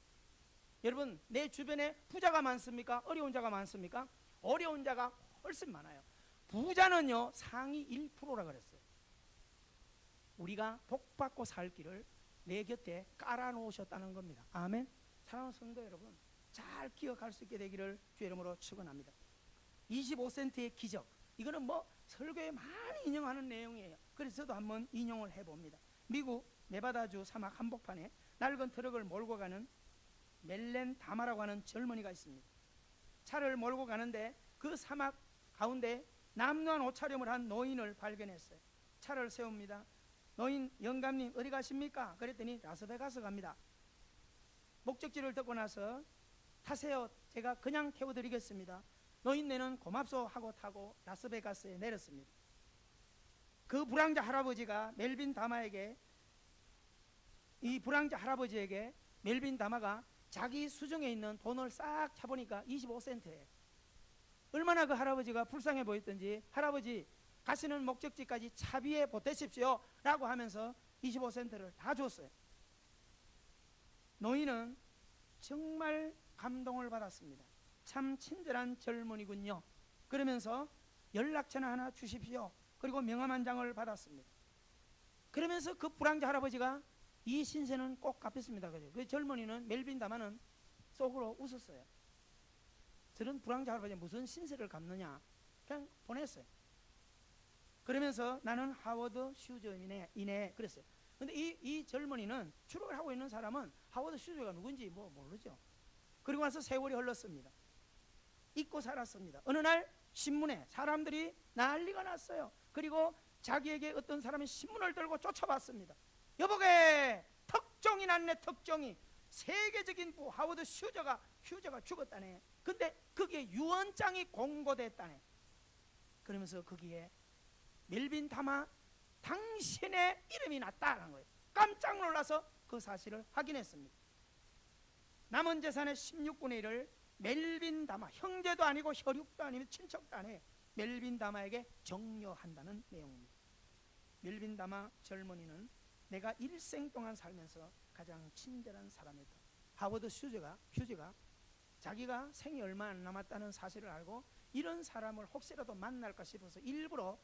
A: 여러분, 내 주변에 부자가 많습니까? 어려운 자가 많습니까? 어려운 자가 훨씬 많아요. 부자는요 상위 1%라 그랬어요. 우리가 복받고 살 길을 내 곁에 깔아놓으셨다는 겁니다. 아멘. 사랑하는 성도 여러분, 잘 기억할 수 있게 되기를 주의 이름으로 축원합니다. 25센트의 기적, 이거는 뭐 설교에 많이 인용하는 내용이에요. 그래서 저도 한번 인용을 해봅니다. 미국 네바다주 사막 한복판에 낡은 트럭을 몰고 가는 멜렌 다마라고 하는 젊은이가 있습니다. 차를 몰고 가는데 그 사막 가운데 남루한 옷차림을 한 노인을 발견했어요. 차를 세웁니다. 노인, 영감님 어디 가십니까? 그랬더니 라스베가스 갑니다. 목적지를 듣고 나서 타세요, 제가 그냥 태워드리겠습니다. 노인네는 고맙소 하고 타고 라스베가스에 내렸습니다. 그 불황자 할아버지가 멜빈 다마에게 이 불황자 할아버지에게 멜빈 다마가 자기 수중에 있는 돈을 싹 차보니까 25센트예요. 얼마나 그 할아버지가 불쌍해 보였던지, 할아버지 가시는 목적지까지 차비에 보태십시오 라고 하면서 25센트를 다 줬어요. 노인은 정말 감동을 받았습니다. 참 친절한 젊은이군요. 그러면서 연락처나 하나 주십시오. 그리고 명함 한 장을 받았습니다. 그러면서 그 불황자 할아버지가 이 신세는 꼭 갚겠습니다. 그 젊은이는 멜빈 다마는 속으로 웃었어요. 저런 불황자 할아버지 무슨 신세를 갚느냐, 그냥 보냈어요. 그러면서 나는 하워드 슈저이네 그랬어요. 근데 이 젊은이는 추록을 하고 있는 사람은 하워드 슈저가 누군지 뭐 모르죠. 그리고 나서 세월이 흘렀습니다. 잊고 살았습니다. 어느 날 신문에 사람들이 난리가 났어요. 그리고 자기에게 어떤 사람이 신문을 들고 쫓아왔습니다. 여보게, 특종이 났네. 특종이. 세계적인 부 하워드 슈저가 죽었다네. 근데 거기에 유언장이 공고됐다네. 그러면서 거기에 멜빈 다마 당신의 이름이 났다는 거예요. 깜짝 놀라서 그 사실을 확인했습니다. 남은 재산의 16분의 1을 멜빈 다마, 형제도 아니고 혈육도 아니고 친척도 아니에요, 멜빈 다마에게 정려한다는 내용입니다. 멜빈 다마 젊은이는 내가 일생 동안 살면서 가장 친절한 사람이다. 하워드 슈즈가 자기가 생이 얼마 안 남았다는 사실을 알고 이런 사람을 혹시라도 만날까 싶어서 일부러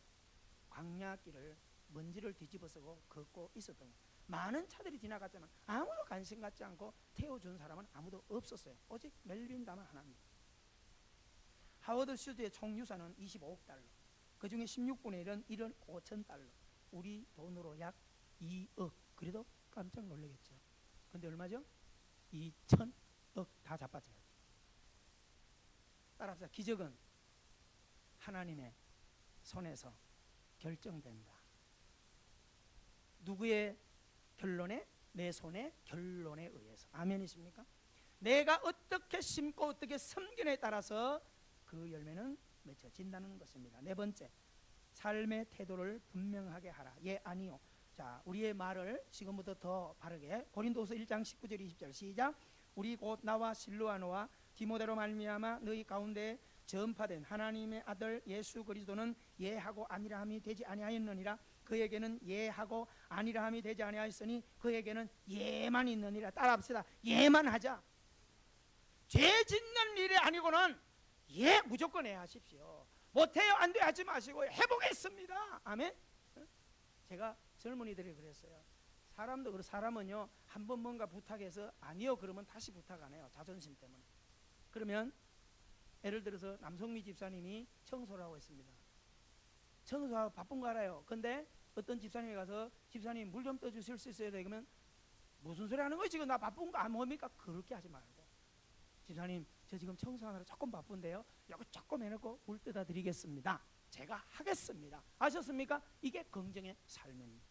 A: 광야길을 먼지를 뒤집어쓰고 걷고 있었던 거예요. 많은 차들이 지나갔지만 아무도 관심 갖지 않고 태워준 사람은 아무도 없었어요. 오직 멜빈 다마 하나입니다. 하워드 슈즈의 총 유산은 25억 달러, 그 중에 16분의 1은 1억 5천 달러, 우리 돈으로 약 2억. 그래도 깜짝 놀라겠죠. 근데 얼마죠? 2천억 다 자빠져요. 따라서 기적은 하나님의 손에서 결정된다. 누구의 결론에? 내 손의 결론에 의해서. 아멘이십니까? 내가 어떻게 심고 어떻게 섬기느냐에 따라서 그 열매는 맺혀진다는 것입니다. 네 번째, 삶의 태도를 분명하게 하라. 예, 아니요. 자, 우리의 말을 지금부터 더 바르게, 고린도서 1장 19절 20절 시작. 우리 곧 나와 실로아노와 디모데로 말미암아 너희 가운데 전파된 하나님의 아들 예수 그리스도는 예하고 아니라함이 되지 아니하였느니라. 그에게는 예하고 아니라함이 되지 아니하였으니 그에게는 예만 있느니라. 따라합시다. 예만 하자. 죄 짓는 일이 아니고는 예, 무조건 예 하십시오. 못해요, 안 돼 하지 마시고 해보겠습니다. 아멘. 제가 젊은이들이 그랬어요. 사람은요, 한번 뭔가 부탁해서 아니요 그러면 다시 부탁 안 해요. 자존심 때문에. 그러면 예를 들어서 남성미 집사님이 청소를 하고 있습니다. 청소하고 바쁜 거 알아요. 근데 어떤 집사님이 가서 집사님 물 좀 떠주실 수 있어요? 그러면 무슨 소리 하는 거예요? 지금 나 바쁜 거 안 뭡니까? 그렇게 하지 말고, 집사님 저 지금 청소하느라 조금 바쁜데요, 이거 조금 해놓고 물 떠다 드리겠습니다. 제가 하겠습니다. 아셨습니까? 이게 긍정의 삶입니다.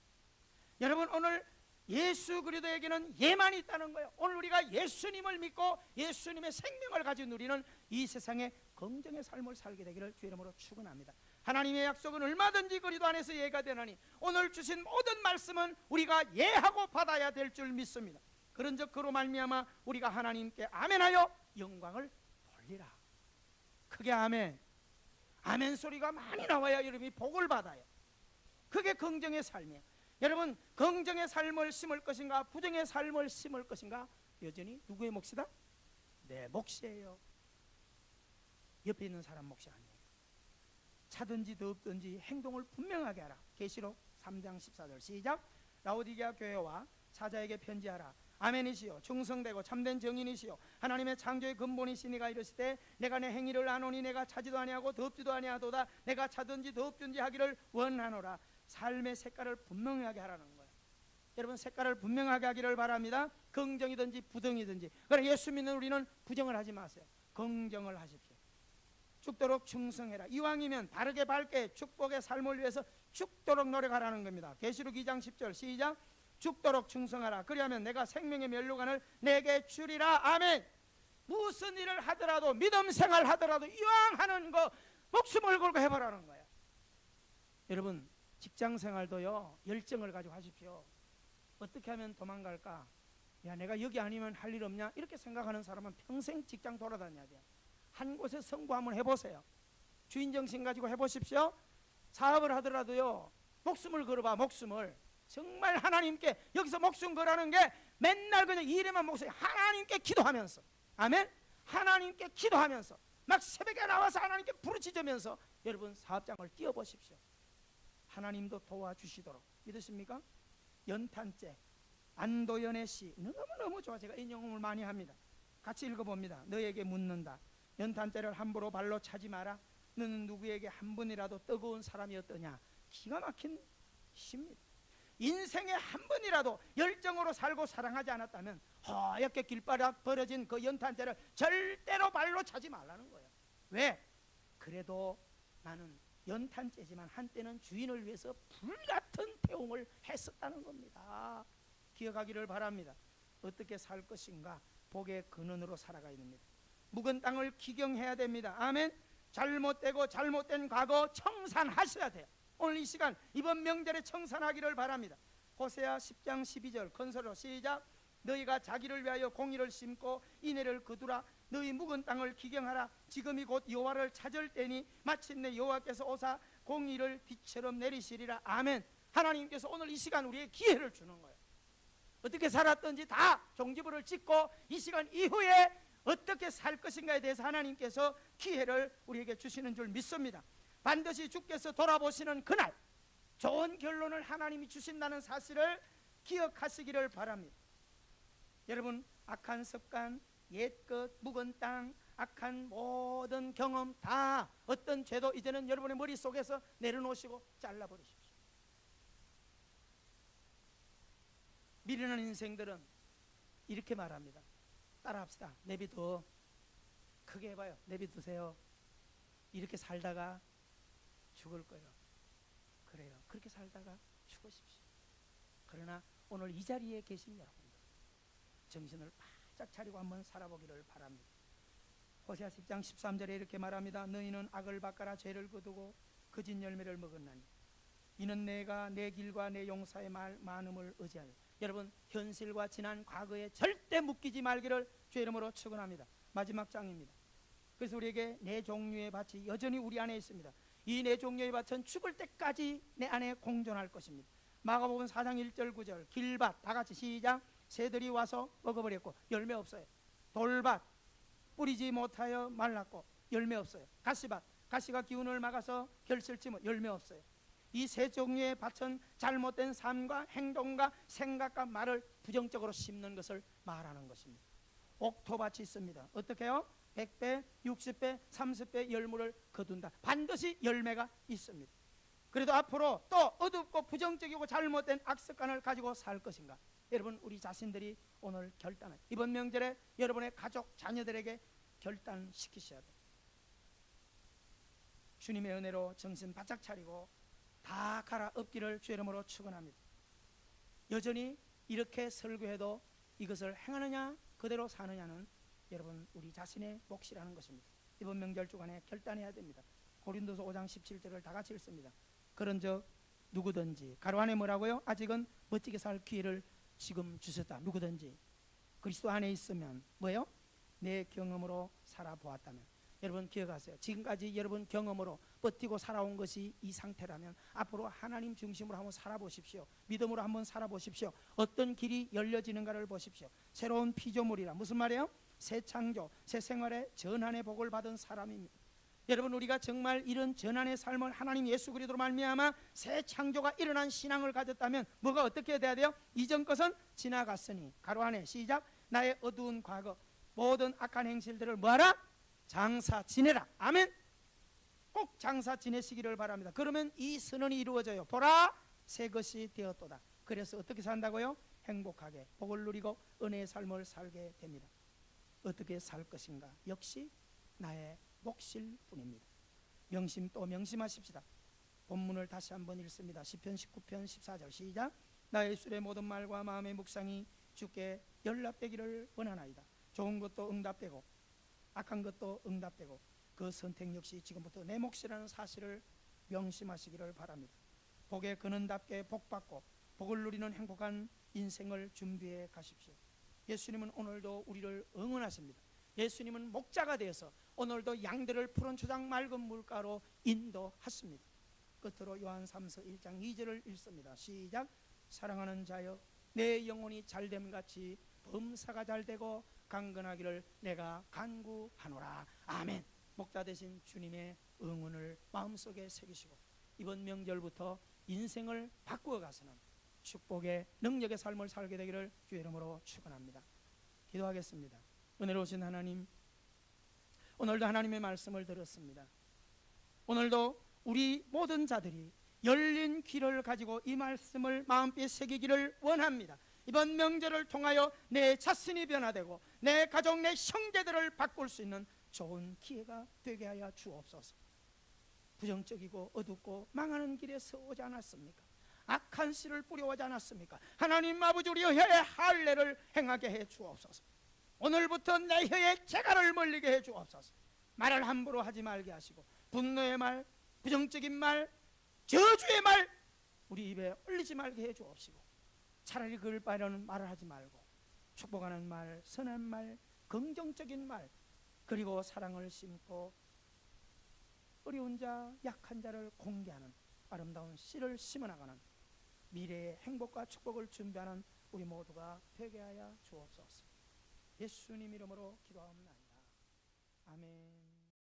A: 여러분, 오늘 예수 그리스도에게는 예만이 있다는 거예요. 오늘 우리가 예수님을 믿고 예수님의 생명을 가지고 누리는 이 세상에 긍정의 삶을 살게 되기를 주의 이름으로 축원합니다. 하나님의 약속은 얼마든지 그리스도 안에서 예가 되나니 오늘 주신 모든 말씀은 우리가 예하고 받아야 될 줄 믿습니다. 그런즉 그로 말미암아 우리가 하나님께 아멘하여 영광을 돌리라. 크게 아멘. 아멘 소리가 많이 나와야 여러분이 복을 받아요. 그게 긍정의 삶이에요. 여러분, 긍정의 삶을 심을 것인가 부정의 삶을 심을 것인가, 여전히 누구의 몫이다? 내 몫이에요. 옆에 있는 사람 몫이 아니에요. 차든지 덥든지 행동을 분명하게 하라. 계시록 3장 14절 시작. 라오디게아 교회와 사자에게 편지하라. 아멘이시요 충성되고 참된 정인이시요 하나님의 창조의 근본이시니가 이르시되 내가 내 행위를 아노니 내가 차지도 아니하고 덥지도 아니하도다. 내가 차든지 덥든지 하기를 원하노라. 삶의 색깔을 분명하게 하라는 거예요. 여러분, 색깔을 분명하게 하기를 바랍니다. 긍정이든지 부정이든지. 그러나 예수 믿는 우리는 부정을 하지 마세요. 긍정을 하십시오. 죽도록 충성해라. 이왕이면 바르게 밝게 축복의 삶을 위해서 죽도록 노력하라는 겁니다. 계시록 2장 10절 시작. 죽도록 충성하라. 그리하면 내가 생명의 면류관을 내게 주리라. 아멘. 무슨 일을 하더라도, 믿음 생활 하더라도 이왕 하는 거 목숨을 걸고 해보라는 거예요. 여러분, 직장 생활도요, 열정을 가지고 하십시오. 어떻게 하면 도망갈까? 야, 내가 여기 아니면 할 일 없냐? 이렇게 생각하는 사람은 평생 직장 돌아다녀야 돼요. 한 곳에 성부 한번 해보세요. 주인정신 가지고 해보십시오. 사업을 하더라도요, 목숨을 걸어봐. 목숨을 정말 하나님께 여기서 목숨 걸라는 게 맨날 그냥 일에만 목숨, 하나님께 기도하면서, 아멘. 하나님께 기도하면서 막 새벽에 나와서 하나님께 부르짖으면서 여러분 사업장을 띄워보십시오. 하나님도 도와주시도록. 믿으십니까? 연탄재 안도연의 시 너무너무 좋아. 제가 인용을 많이 합니다. 같이 읽어봅니다. 너에게 묻는다. 연탄재를 함부로 발로 차지 마라. 너는 누구에게 한 번이라도 뜨거운 사람이었더냐. 기가 막힌 시입니다. 인생에 한 번이라도 열정으로 살고 사랑하지 않았다면 허옇게 길바닥 버려진 그 연탄재를 절대로 발로 차지 말라는 거예요. 왜? 그래도 나는 연탄재지만 한때는 주인을 위해서 불같은 태움을 했었다는 겁니다. 기억하기를 바랍니다. 어떻게 살 것인가? 복의 근원으로 살아가야 됩니다. 묵은 땅을 기경해야 됩니다. 아멘. 잘못되고 잘못된 과거 청산하셔야 돼요. 오늘 이 시간 이번 명절에 청산하기를 바랍니다. 호세아 10장 12절 건설로 시작. 너희가 자기를 위하여 공의를 심고 인애를 거두라. 너희 묵은 땅을 기경하라. 지금이 곧 여호와를 찾을 때니 마침내 여호와께서 오사 공의를 비처럼 내리시리라. 아멘. 하나님께서 오늘 이 시간 우리에게 기회를 주는 거예요. 어떻게 살았든지 다 종지부를 찍고 이 시간 이후에 어떻게 살 것인가에 대해서 하나님께서 기회를 우리에게 주시는 줄 믿습니다. 반드시 주께서 돌아보시는 그날 좋은 결론을 하나님이 주신다는 사실을 기억하시기를 바랍니다. 여러분, 악한 습관, 옛것, 묵은 땅, 악한 모든 경험 다 어떤 죄도 이제는 여러분의 머릿속에서 내려놓으시고 잘라버리십시오. 미련한 인생들은 이렇게 말합니다. 따라합시다. 내비둬. 크게 해봐요. 내비두세요. 이렇게 살다가 죽을 거예요. 그래요. 그렇게 살다가 죽으십시오. 그러나 오늘 이 자리에 계신 여러분들 정신을 바짝 차리고 한번 살아보기를 바랍니다. 호세아 10장 13절에 이렇게 말합니다. 너희는 악을 바꿔라. 죄를 거두고 거짓 열매를 먹었나니 이는 내가 내 길과 내 용사의 말 많음을 의지하여. 여러분, 현실과 지난 과거에 절대 묶이지 말기를 주의 이름으로 축원합니다. 마지막 장입니다. 그래서 우리에게 네 종류의 밭이 여전히 우리 안에 있습니다. 이 네 종류의 밭은 죽을 때까지 내 안에 공존할 것입니다. 마가복음 4장 1절 9절 길밭 다 같이 시작. 새들이 와서 먹어버렸고 열매 없어요. 돌밭 뿌리지 못하여 말랐고 열매 없어요. 가시밭 가시가 기운을 막아서 결실치 못 열매 없어요. 이 세 종류의 밭은 잘못된 삶과 행동과 생각과 말을 부정적으로 심는 것을 말하는 것입니다. 옥토밭이 있습니다. 어떻게 해요? 100배, 60배, 30배 열무를 거둔다. 반드시 열매가 있습니다. 그래도 앞으로 또 어둡고 부정적이고 잘못된 악습관을 가지고 살 것인가? 여러분, 우리 자신들이 오늘 결단을 이번 명절에 여러분의 가족, 자녀들에게 결단시키셔야 돼요. 주님의 은혜로 정신 바짝 차리고 다 갈아엎기를 주의 이름으로 축원합니다. 여전히 이렇게 설교해도 이것을 행하느냐 그대로 사느냐는 여러분 우리 자신의 몫이라는 것입니다. 이번 명절 주간에 결단해야 됩니다. 고린도서 5장 17절을 다 같이 읽습니다. 그런즉 누구든지 가로 안에 뭐라고요? 아직은 멋지게 살 기회를 지금 주셨다. 누구든지 그리스도 안에 있으면 뭐예요? 내 경험으로 살아보았다면. 여러분 기억하세요. 지금까지 여러분 경험으로 버티고 살아온 것이 이 상태라면 앞으로 하나님 중심으로 한번 살아보십시오. 믿음으로 한번 살아보십시오. 어떤 길이 열려지는가를 보십시오. 새로운 피조물이라 무슨 말이에요? 새 창조, 새 생활의 전환의 복을 받은 사람입니다. 여러분 우리가 정말 이런 전환의 삶을 하나님 예수 그리스도로 말미암아 새 창조가 일어난 신앙을 가졌다면 뭐가 어떻게 돼야 돼요? 이전 것은 지나갔으니 가로 안에 시작. 나의 어두운 과거 모든 악한 행실들을 뭐하라? 장사 지내라. 아멘. 꼭 장사 지내시기를 바랍니다. 그러면 이 선언이 이루어져요. 보라 새 것이 되었도다. 그래서 어떻게 산다고요? 행복하게 복을 누리고 은혜의 삶을 살게 됩니다. 어떻게 살 것인가? 역시 나의 몫일 뿐입니다. 명심 또 명심하십시다. 본문을 다시 한번 읽습니다. 시편 19편 14절 시작. 나의 술의 모든 말과 마음의 묵상이 주께 연락되기를 원하나이다. 좋은 것도 응답되고 악한 것도 응답되고 그 선택 역시 지금부터 내 몫이라는 사실을 명심하시기를 바랍니다. 복의 근원답게 복받고 복을 누리는 행복한 인생을 준비해 가십시오. 예수님은 오늘도 우리를 응원하십니다. 예수님은 목자가 되어서 오늘도 양들을 푸른 초장 맑은 물가로 인도하십니다. 끝으로 요한 3서 1장 2절을 읽습니다. 시작. 사랑하는 자여, 내 영혼이 잘됨 같이 범사가 잘되고 강건하기를 내가 간구하노라. 아멘. 목자 되신 주님의 응원을 마음속에 새기시고 이번 명절부터 인생을 바꾸어 가서는 축복의 능력의 삶을 살게 되기를 주의 이름으로 축원합니다. 기도하겠습니다. 은혜로우신 하나님, 오늘도 하나님의 말씀을 들었습니다. 오늘도 우리 모든 자들이 열린 귀를 가지고 이 말씀을 마음속에 새기기를 원합니다. 이번 명절을 통하여 내 자신이 변화되고 내 가족, 내 형제들을 바꿀 수 있는 좋은 기회가 되게 하여 주옵소서. 부정적이고 어둡고 망하는 길에 서오지 않았습니까? 악한 씨를 뿌려오지 않았습니까? 하나님 아버지, 우리 혀에 할례를 행하게 해 주옵소서. 오늘부터 내 혀에 재갈을 멀리게 해 주옵소서. 말을 함부로 하지 말게 하시고 분노의 말, 부정적인 말, 저주의 말 우리 입에 올리지 말게 해 주옵시고 차라리 그걸 바라는 말을 하지 말고 축복하는 말, 선한 말, 긍정적인 말, 그리고 사랑을 심고 어려운 자, 약한 자를 공개하는 아름다운 씨를 심어나가는 미래의 행복과 축복을 준비하는 우리 모두가 되게 하여 주옵소서. 예수님 이름으로 기도하옵나이다. 아멘.